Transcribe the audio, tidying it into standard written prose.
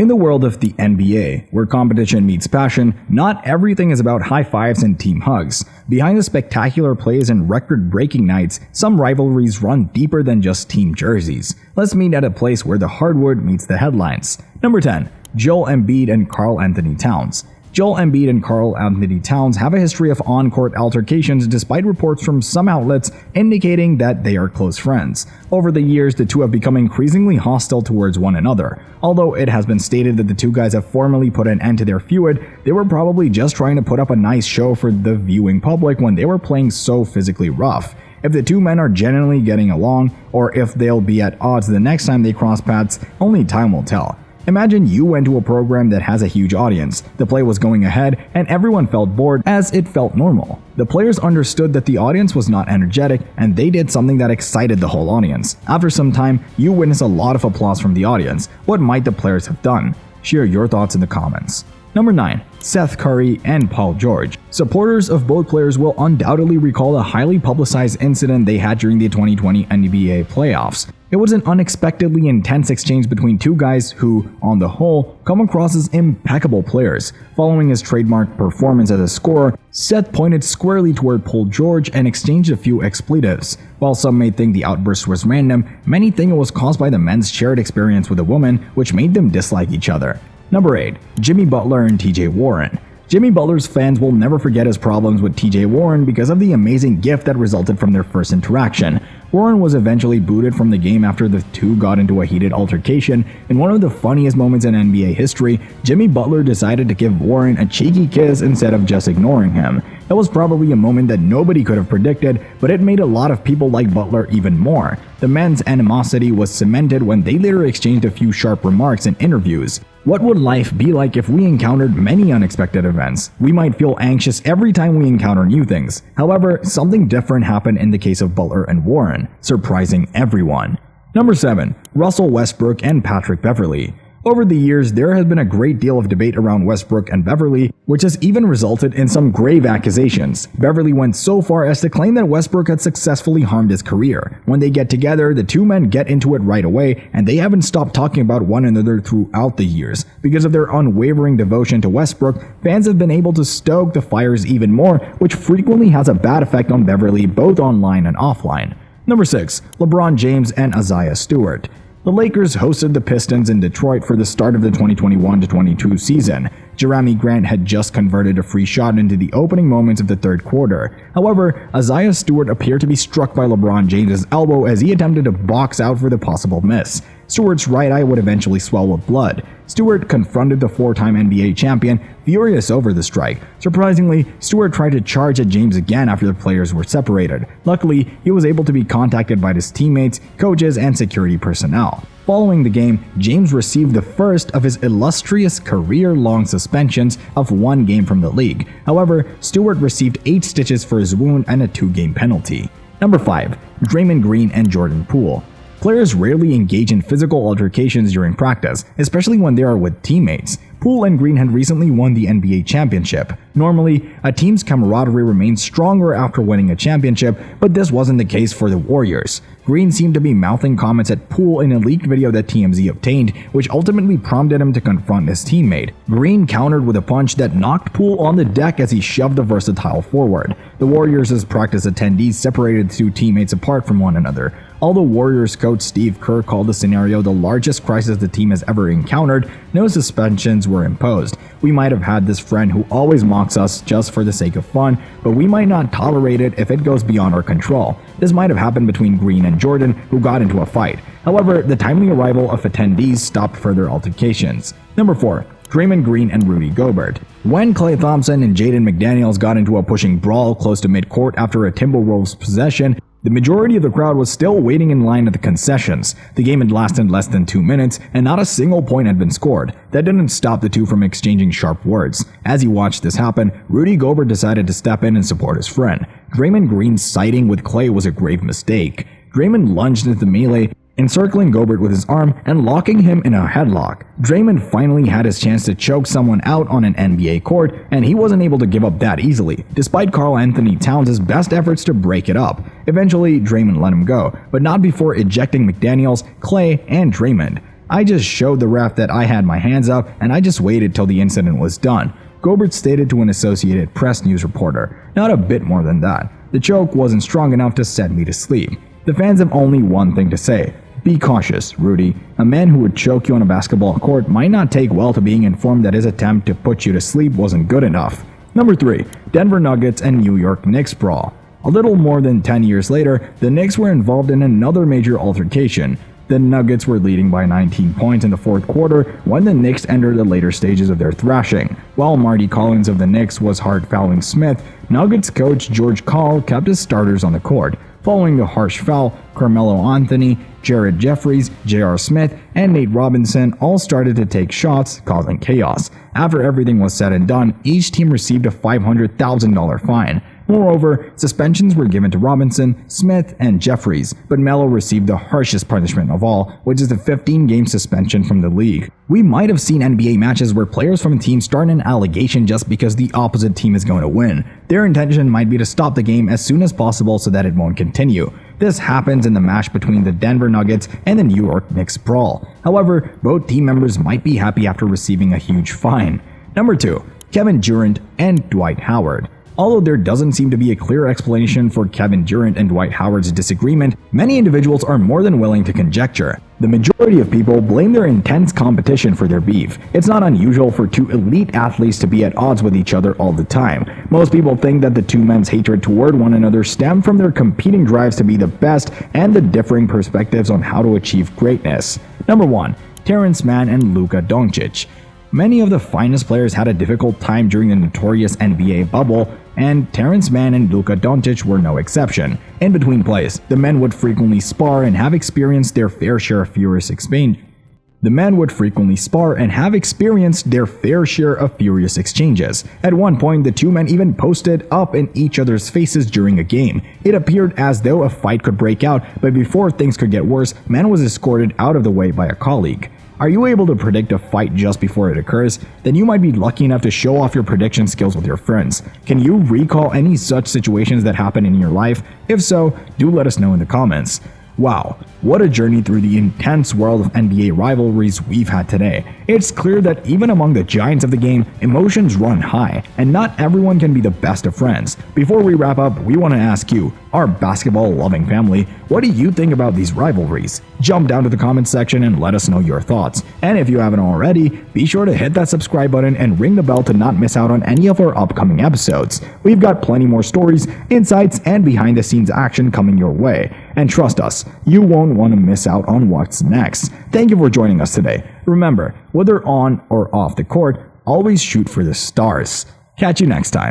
In the world of the NBA, where competition meets passion, not everything is about high fives and team hugs. Behind the spectacular plays and record-breaking nights, some rivalries run deeper than just team jerseys. Let's meet at a place where the hardwood meets the headlines. Number 10. Joel Embiid and Karl Anthony Towns. Joel Embiid and Karl Anthony Towns have a history of on-court altercations despite reports from some outlets indicating that they are close friends. Over the years, the two have become increasingly hostile towards one another. Although it has been stated that the two guys have formally put an end to their feud, they were probably just trying to put up a nice show for the viewing public when they were playing so physically rough. If the two men are genuinely getting along, or if they'll be at odds the next time they cross paths, only time will tell. Imagine you went to a program that has a huge audience. The play was going ahead and everyone felt bored as it felt normal. The players understood that the audience was not energetic and they did something that excited the whole audience. After some time, you witness a lot of applause from the audience. What might the players have done? Share your thoughts in the comments. Number 9. Seth Curry and Paul George. Supporters of both players will undoubtedly recall a highly publicized incident they had during the 2020 NBA playoffs. It was an unexpectedly intense exchange between two guys who, on the whole, come across as impeccable players. Following his trademark performance as a scorer, Seth pointed squarely toward Paul George and exchanged a few expletives. While some may think the outburst was random, many think it was caused by the men's shared experience with a woman, which made them dislike each other. Number 8. Jimmy Butler and TJ Warren. Jimmy Butler's fans will never forget his problems with TJ Warren because of the amazing gift that resulted from their first interaction. Warren was eventually booted from the game after the two got into a heated altercation. In one of the funniest moments in NBA history, Jimmy Butler decided to give Warren a cheeky kiss instead of just ignoring him. That was probably a moment that nobody could have predicted, but it made a lot of people like Butler even more. The men's animosity was cemented when they later exchanged a few sharp remarks in interviews. What would life be like if we encountered many unexpected events? We might feel anxious every time we encounter new things. However, something different happened in the case of Butler and Warren, surprising everyone. Number 7. Russell Westbrook and Patrick Beverley. Over the years, there has been a great deal of debate around Westbrook and Beverley, which has even resulted in some grave accusations. Beverley went so far as to claim that Westbrook had successfully harmed his career. When they get together, the two men get into it right away, and they haven't stopped talking about one another throughout the years. Because of their unwavering devotion to Westbrook, fans have been able to stoke the fires even more, which frequently has a bad effect on Beverley both online and offline. Number 6. LeBron James and Isaiah Stewart. The Lakers hosted the Pistons in Detroit for the start of the 2021-22 season. Jerami Grant had just converted a free shot into the opening moments of the third quarter. However, Isaiah Stewart appeared to be struck by LeBron James' elbow as he attempted to box out for the possible miss. Stewart's right eye would eventually swell with blood. Stewart confronted the four-time NBA champion, furious over the strike. Surprisingly, Stewart tried to charge at James again after the players were separated. Luckily, he was able to be contacted by his teammates, coaches, and security personnel. Following the game, James received the first of his illustrious career-long suspensions of one game from the league. However, Stewart received 8 stitches for his wound and a 2-game penalty. Number 5. Draymond Green and Jordan Poole. Players rarely engage in physical altercations during practice, especially when they are with teammates. Poole and Green had recently won the NBA championship. Normally, a team's camaraderie remains stronger after winning a championship, but this wasn't the case for the Warriors. Green seemed to be mouthing comments at Poole in a leaked video that TMZ obtained, which ultimately prompted him to confront his teammate. Green countered with a punch that knocked Poole on the deck as he shoved the versatile forward. The Warriors' practice attendees separated the two teammates apart from one another. Although Warriors coach Steve Kerr called the scenario the largest crisis the team has ever encountered, no suspensions were imposed. We might have had this friend who always mocks us just for the sake of fun, but we might not tolerate it if it goes beyond our control. This might have happened between Green and Jordan, who got into a fight. However, the timely arrival of attendees stopped further altercations. Number 4. Draymond Green and Rudy Gobert. When Klay Thompson and Jaden McDaniels got into a pushing brawl close to midcourt after a Timberwolves possession, the majority of the crowd was still waiting in line at the concessions. The game had lasted less than 2 minutes, and not a single point had been scored. That didn't stop the two from exchanging sharp words. As he watched this happen, Rudy Gobert decided to step in and support his friend. Draymond Green's siding with Klay was a grave mistake. Draymond lunged into the melee, encircling Gobert with his arm and locking him in a headlock. Draymond finally had his chance to choke someone out on an NBA court, and he wasn't able to give up that easily, despite Karl Anthony Towns' best efforts to break it up. Eventually, Draymond let him go, but not before ejecting McDaniels, Klay, and Draymond. I just showed the ref that I had my hands up and I just waited till the incident was done," Gobert stated to an Associated Press news reporter. Not a bit more than that. "The choke wasn't strong enough to send me to sleep." The fans have only one thing to say. Be cautious, Rudy. A man who would choke you on a basketball court might not take well to being informed that his attempt to put you to sleep wasn't good enough. Number 3. Denver Nuggets and New York Knicks brawl. A little more than 10 years later, the Knicks were involved in another major altercation. The Nuggets were leading by 19 points in the fourth quarter when the Knicks entered the later stages of their thrashing. While Marty Collins of the Knicks was hard fouling Smith, Nuggets coach George Karl kept his starters on the court. Following the harsh foul, Carmelo Anthony, Jared Jeffries, J.R. Smith, and Nate Robinson all started to take shots, causing chaos. After everything was said and done, each team received a $500,000 fine. Moreover, suspensions were given to Robinson, Smith, and Jeffries, but Melo received the harshest punishment of all, which is a 15-game suspension from the league. We might have seen NBA matches where players from a team start an allegation just because the opposite team is going to win. Their intention might be to stop the game as soon as possible so that it won't continue. This happens in the match between the Denver Nuggets and the New York Knicks brawl. However, both team members might be happy after receiving a huge fine. Number 2. Kevin Durant and Dwight Howard. Although there doesn't seem to be a clear explanation for Kevin Durant and Dwight Howard's disagreement, many individuals are more than willing to conjecture. The majority of people blame their intense competition for their beef. It's not unusual for two elite athletes to be at odds with each other all the time. Most people think that the two men's hatred toward one another stem from their competing drives to be the best and the differing perspectives on how to achieve greatness. Number 1. Terrence Mann and Luka Doncic. Many of the finest players had a difficult time during the notorious NBA bubble, and Terrence Mann and Luka Doncic were no exception. In between plays, the men would frequently spar and have experienced their fair share of furious exchanges. At one point, the two men even posted up in each other's faces during a game. It appeared as though a fight could break out, but before things could get worse, Mann was escorted out of the way by a colleague. Are you able to predict a fight just before it occurs? Then you might be lucky enough to show off your prediction skills with your friends. Can you recall any such situations that happen in your life? If so, do let us know in the comments. Wow, what a journey through the intense world of NBA rivalries we've had today. It's clear that even among the giants of the game, emotions run high, and not everyone can be the best of friends. Before we wrap up, we want to ask you, our basketball-loving family, what do you think about these rivalries? Jump down to the comments section and let us know your thoughts. And if you haven't already, be sure to hit that subscribe button and ring the bell to not miss out on any of our upcoming episodes. We've got plenty more stories, insights, and behind-the-scenes action coming your way. And trust us, you won't want to miss out on what's next. Thank you for joining us today. Remember, whether on or off the court, always shoot for the stars. Catch you next time.